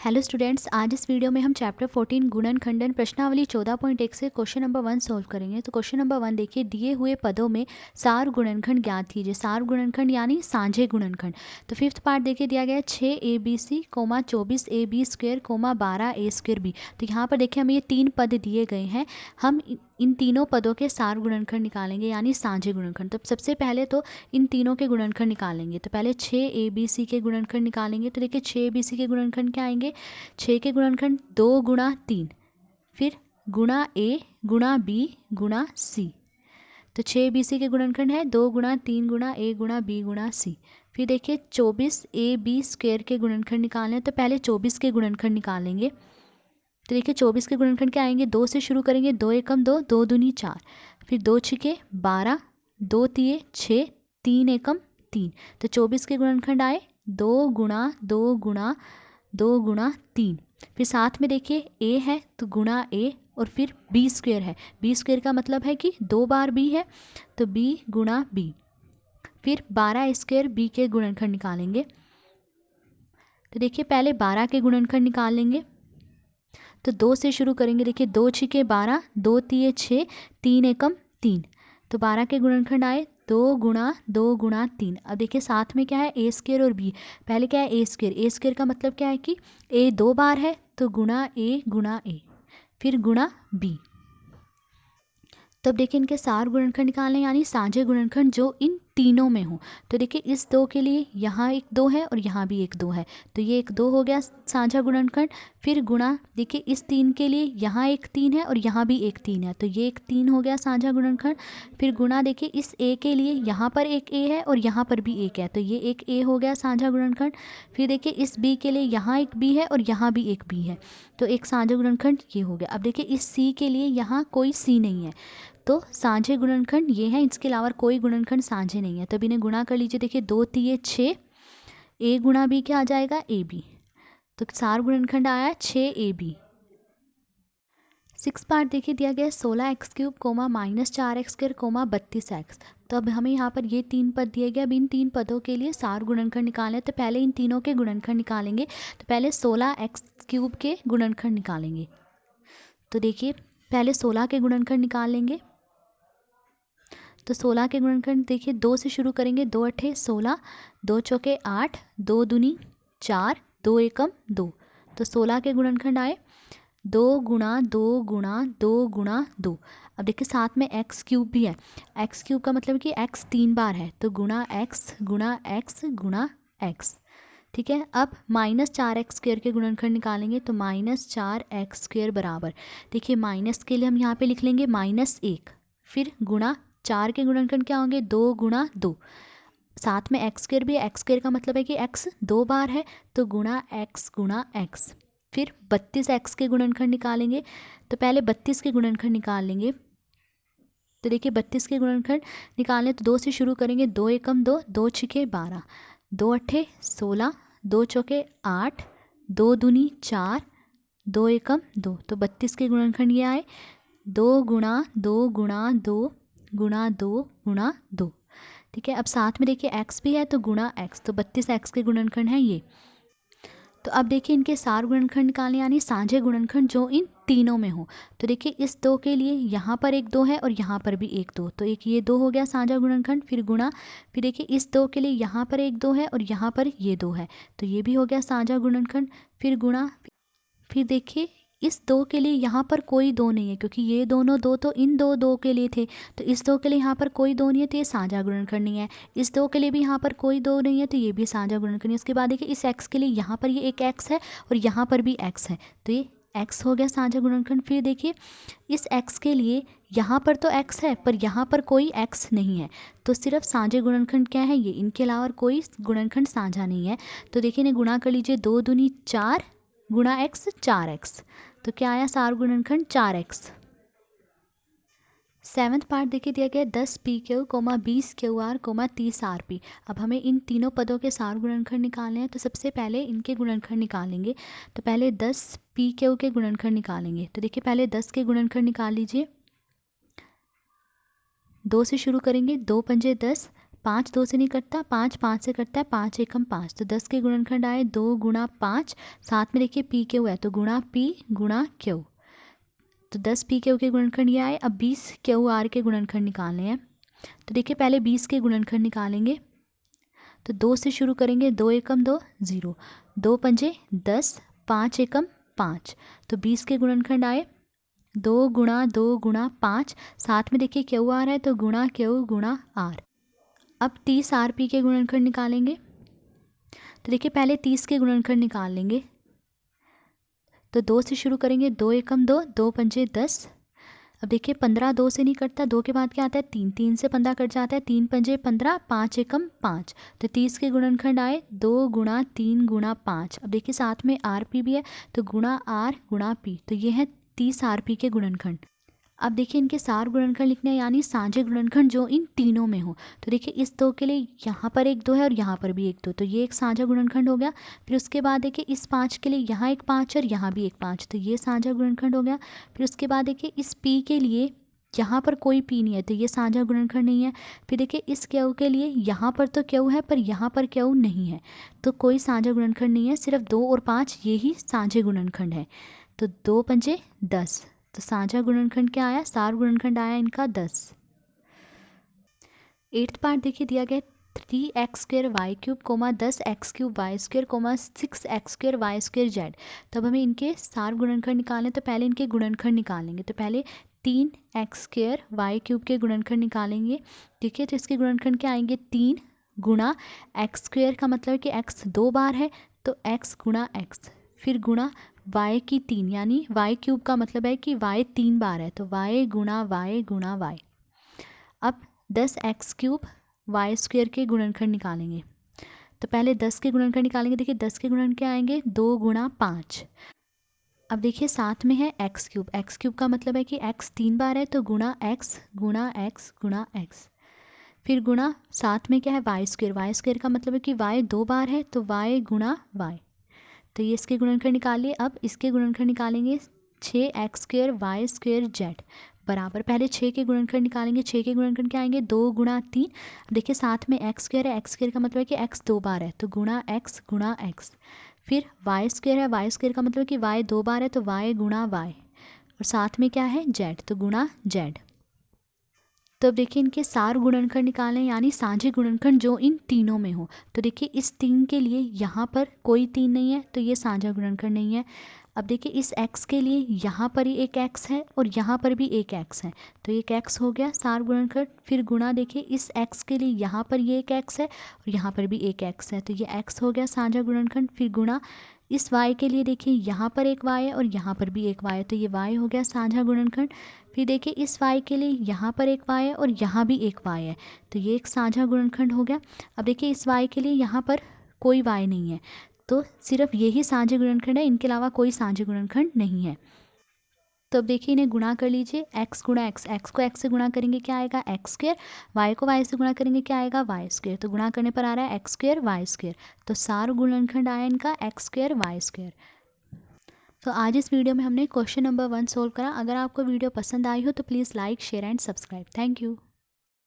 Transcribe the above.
Hello students, आज इस video में हम चैप्टर 14 गुणन खंडन प्रश्नावली 14.1 से क्वेश्चन नंबर 1 सॉल्व करेंगे। तो क्वेश्चन नंबर 1 देखिए, दिए हुए पदों में सार गुणनखंड ज्ञात कीजिए। सार गुणनखंड यानी साझे गुणनखंड। तो फिफ्थ पार्ट देखिए दिया गया है 6abc, 24ab square, 12a square B. तो यहाँ पर देखिए हमें ये तीन पद दिए गए हैं। हम इन तीनों पदों के सार गुणनखंड निकालेंगे यानी साझे गुणनखंड। तो सबसे पहले तो इन तीनों के गुणनखंड निकालेंगे। तो पहले 6abc के गुणनखंड निकालेंगे। तो देखिए 6abc के गुणनखंड क्या आएंगे, 6 के गुणनखंड 2 गुणा 3, फिर गुणा ए गुणा बी गुणा सी। तो 6abc के गुणनखंड है 2 गुणा 3 गुणा ए गुणा बी गुणा सी। फिर देखिए 24ab स्क्वेयर के गुणनखंड निकालने हैं। तो पहले 24 के गुणनखंड निकालेंगे। तो देखिए 24 के गुणनखंड क्या आएंगे, 2 से शुरू करेंगे, 2 एकम 2, 2 दूनी 4, फिर 2 छिके 12, 2 तिये 6, 3 एकम 3। तो 24 के गुणनखंड आए 2 गुणा 2 गुणा 2 गुणा 3। फिर साथ में देखिए ए है तो गुणा ए, और फिर बी स्क्वेयर है। बी स्क्वेयर का मतलब है कि 2 बार बी है, तो बी गुणा बी। फिर 12 स्क्वेयर बी के गुणनखंड निकालेंगे। तो देखिए पहले 12 के गुणनखंड निकाल लेंगे। तो 2 से शुरू करेंगे। देखिए 2 छिके 12, 2 तिये 6, 3 एकम 3। तो 12 के गुणनखंड आए 2 गुणा 2 गुणा 3। अब देखिए साथ में क्या है, ए स्क्वेयर और बी। पहले क्या है ए स्क्वेयर। ए स्क्वेयर का मतलब क्या है कि ए 2 बार है, तो गुणा ए, फिर गुणा बी। तब देखिए इनके सार गुणनखंड निकालने यानी साझे गुणनखंड जो इन तीनों में हो। तो देखिए इस 2 के लिए यहाँ एक 2 है और यहाँ भी एक 2 है, तो ये एक 2 हो गया साझा गुणनखंड। फिर गुणा देखिए इस 3 के लिए यहाँ एक 3 है और यहाँ भी एक 3 है, तो ये एक 3 हो गया साझा गुणनखंड। फिर गुणा देखिए इस ए के लिए यहाँ पर एक ए है और यहाँ पर भी एक है, तो ये एक ए हो गया साझा गुणनखंड। फिर देखिए इस बी के लिए यहाँ एक बी है और यहाँ भी एक बी है, तो एक साझा गुणनखंड ये हो गया। अब देखिए इस सी के लिए यहाँ कोई सी नहीं है, तो साझे गुणनखंड ये है, इसके अलावा कोई गुणनखंड साझे नहीं है। तब इन्हें गुणा कर लीजिए। देखिए 2 तिये 6, ए गुणा बी क्या आ जाएगा, ए बी। तो सार गुणनखंड आया 6ab। सिक्स पार्ट देखिए दिया गया है 16x³ -4x स्क्वायर 32x। तो अब हमें यहाँ पर ये तीन पद दिए गए। अब इन तीन पदों के लिए सार गुणनखंड निकालने हैं। तो पहले इन तीनों के गुणनखंड निकालेंगे। तो पहले 16x³ के गुणनखंड निकालेंगे। तो देखिए पहले 16 के गुणनखंड निकाल लेंगे। तो 16 के गुणनखंड देखिए 2 से शुरू करेंगे, 2 अट्ठे 16, 2 चौके 8, 2 दूनी 4, 2 एकम 2। तो 16 के गुणनखंड आए 2 गुणा 2 गुणा 2 गुणा 2। अब देखिए साथ में x³ भी है। x³ का मतलब कि x 3 बार है, तो गुणा x गुणा x गुणा x। ठीक है। अब -4x स्क्वेयर के गुणनखंड निकालेंगे। तो -4x स्क्वेयर बराबर, देखिए माइनस के लिए हम यहाँ पे लिख लेंगे -1, फिर गुणा 4 के गुणनखंड क्या होंगे, 2 गुणा 2। साथ में x स्क्वेयर भी है। x स्क्वेयर का मतलब है कि x 2 बार है, तो गुणा x। फिर 32x के गुणनखंड निकालेंगे। तो पहले 32 के गुणनखंड निकाल लेंगे। तो देखिए 32 के गुणनखंड निकालने तो 2 से शुरू करेंगे, 2 एकम 2, 2 छिके 12, 2 अट्ठे 16, 2 चौके 8, 2 दूनी 4, 2 एकम 2। तो 32 के गुणनखंड ये आए 2 गुणा 2 गुणा 2 गुणा 2 गुणा 2। ठीक है। अब साथ में देखिए x भी है, तो गुणा x। तो 32x के गुणनखंड है ये। तो अब देखिए इनके सार गुणनखंड निकालने यानी साझे गुणनखंड जो इन तीनों में हो। तो देखिए इस 2 के लिए यहाँ पर एक 2 है और यहाँ पर भी एक 2, तो एक ये 2 हो गया साझा गुणनखंड। फिर गुणा, फिर देखिए इस 2 के लिए यहाँ पर एक 2 है और यहाँ पर ये 2 है, तो ये भी हो गया साझा गुणनखंड। फिर गुणा, फिर देखिए इस 2 के लिए यहाँ पर कोई 2 नहीं है, क्योंकि ये दोनों 2 तो इन 2 के लिए थे, तो इस 2 के लिए यहाँ पर कोई 2 नहीं है, तो ये साझा गुणनखंड नहीं है। इस 2 के लिए भी यहाँ पर कोई 2 नहीं है, तो ये भी साझा गुणनखंड नहीं है। उसके बाद देखिए इस x के लिए यहाँ पर ये एक x है और यहाँ पर भी x है, तो ये x हो गया साझा गुणनखंड। फिर देखिए इस x के लिए यहाँ पर तो x है पर यहाँ पर कोई x नहीं है, तो सिर्फ साझे गुणनखंड क्या है, ये, इनके अलावा कोई गुणनखंड साझा नहीं है। तो देखिए इन्हें गुणा कर लीजिए। 2 दूनी 4 गुणा x 4x। तो क्या आया सार गुणनखंड 4x। सेवन्थ पार्ट देखिए दिया गया 10pq, 20qr, 30rp। अब हमें इन तीनों पदों के सार गुणनखंड निकालने हैं। तो सबसे पहले इनके गुणनखंड निकालेंगे। तो पहले 10pq के गुणनखंड निकालेंगे। तो देखिए पहले 10 के गुणनखंड निकाल लीजिए। 2 से शुरू करेंगे, 2 पंजे 10, 5 2 से नहीं कटता, 5 5 से कटता है, 5 एकम 5, तो 10 के गुणनखंड आए 2 गुणा 5, साथ में देखिए पी क्यू है तो गुणा पी गुणा क्यू, तो 10 पी क्यू के गुणनखंड ये आए। अब 20 क्यू आर के गुणनखंड निकालने हैं, तो देखिए पहले 20 के गुणनखंड निकालेंगे, तो 2 से शुरू करेंगे, 2 एकम 2 0, 2 पंजे 10, 5 एकम 5, तो 20 के गुणनखंड आए 2 गुणा 5, साथ में देखिए क्यू आर है तो गुणा क्यू गुणा आर। अब 30 आर पी के गुणनखंड निकालेंगे, तो देखिए पहले 30 के गुणनखंड निकाल लेंगे, तो 2 से शुरू करेंगे, 2 एकम 2, 2 पंजे 10। अब देखिए 15 2 से नहीं कटता, 2 के बाद क्या आता है 3, 3 से 15 कट जाता है, 3 पंजे 15, 5 एकम 5, तो 30 के गुणनखंड आए 2 गुणा 3 गुणा 5। अब देखिए साथ में आर पी भी है तो गुणा आर गुणा पी, तो ये है 30 आर पी के गुणनखंड। अब देखिए इनके सार गुणनखंड लिखने हैं, यानी साझे गुणनखंड जो इन तीनों में हो, तो देखिए इस 2 के लिए यहाँ पर एक 2 है और यहाँ पर भी एक 2, तो ये एक साझा गुणनखंड हो गया। फिर उसके बाद देखिए इस 5 के लिए यहाँ एक 5 और यहाँ भी एक 5, तो ये साझा गुणनखंड हो गया। फिर उसके बाद देखिए इस p के लिए यहाँ पर कोई p नहीं है तो ये साझा गुणनखंड नहीं है। फिर देखिए इस q के लिए यहाँ पर तो q है पर यहाँ पर q नहीं है, तो कोई साझा गुणनखंड नहीं है, सिर्फ 2 और 5 ये ही साझे गुणनखंड है। तो 2 पंजे 10, तो साझा गुणनखंड क्या आया, सार गुणनखंड आया इनका 10। 8th पार्ट देखिए दिया गया 3x² y cube comma 10x³ y square comma 6x² y square z. तब हमें इनके सार गुणनखंड निकालने, तो पहले इनके गुणनखंड निकालेंगे, तो पहले 3x² वाई क्यूब के गुणनखंड निकालेंगे। ठीक है, तो इसके गुणनखंड क्या आएंगे 3 गुणा x² का मतलब है कि x 2 बार है तो x गुणा x, फिर गुणा y की 3, यानी वाई क्यूब का मतलब है कि y 3 बार है तो y गुणा y। अब 10x³ वाई स्क्वेयर के गुणनखंड निकालेंगे, तो पहले 10 के गुणनखंड निकालेंगे। देखिए 10 के गुणनखंड क्या आएंगे 2 गुणा 5। अब देखिए साथ में है x³ का मतलब है कि x 3 बार है तो गुणा x गुणा x गुणा x, फिर गुणा साथ में क्या है वाई स्क्वेयर का मतलब है कि y 2 बार है तो y गुणा y, तो ये इसके गुणनखंड निकालिए। अब इसके गुणनखंड निकालेंगे 6x² वाई स्क्वेयर जेड बराबर, पहले 6 के गुणनखंड निकालेंगे, 6 के गुणनखंड क्या आएंगे 2 गुणा 3। देखिए साथ में x² है, x² का मतलब है कि x 2 बार है तो गुणा x गुणा x, फिर वाई स्क्वेयर है, वाई स्क्वेयर का मतलब है कि y 2 बार है तो y गुणा y, और साथ में क्या है z तो गुणा z। तो अब देखिए इनके सार गुणनखंड निकालें, यानी साझे गुणनखंड जो इन तीनों में हो, तो देखिए इस 3 के लिए यहाँ पर कोई 3 नहीं है तो ये साझा गुणनखंड नहीं है। अब देखिए इस x के लिए यहाँ पर ही एक x है और यहाँ पर भी एक x है, तो एक x हो गया सार गुणनखंड। फिर गुणा देखिए इस x के लिए यहाँ पर ये एक x है और यहाँ पर भी एक x है, तो ये x हो गया साझा गुणनखंड। फिर गुणा इस y के लिए देखिए यहाँ पर एक y है और यहाँ पर भी एक y है, तो ये y हो गया साझा गुणनखंड। फिर देखिए इस y के लिए यहाँ पर एक y है और यहाँ भी एक y है, तो ये एक साझा गुणनखंड हो गया। अब देखिए इस y के लिए यहाँ पर कोई y नहीं है, तो सिर्फ यही साझे गुणनखंड है, इनके अलावा कोई साझे गुणनखंड नहीं है। तो अब देखिए इन्हें गुणा कर लीजिए, x गुणा x, x को x से गुणा करेंगे क्या आएगा x², y को y से गुणा करेंगे क्या आएगा y², तो गुणा करने पर आ रहा है x² y², तो सार गुणनखंड आया इनका x² y²। तो आज इस वीडियो में हमने क्वेश्चन नंबर 1 सोल्व करा। अगर आपको वीडियो पसंद आई हो तो please like share and subscribe. Thank you.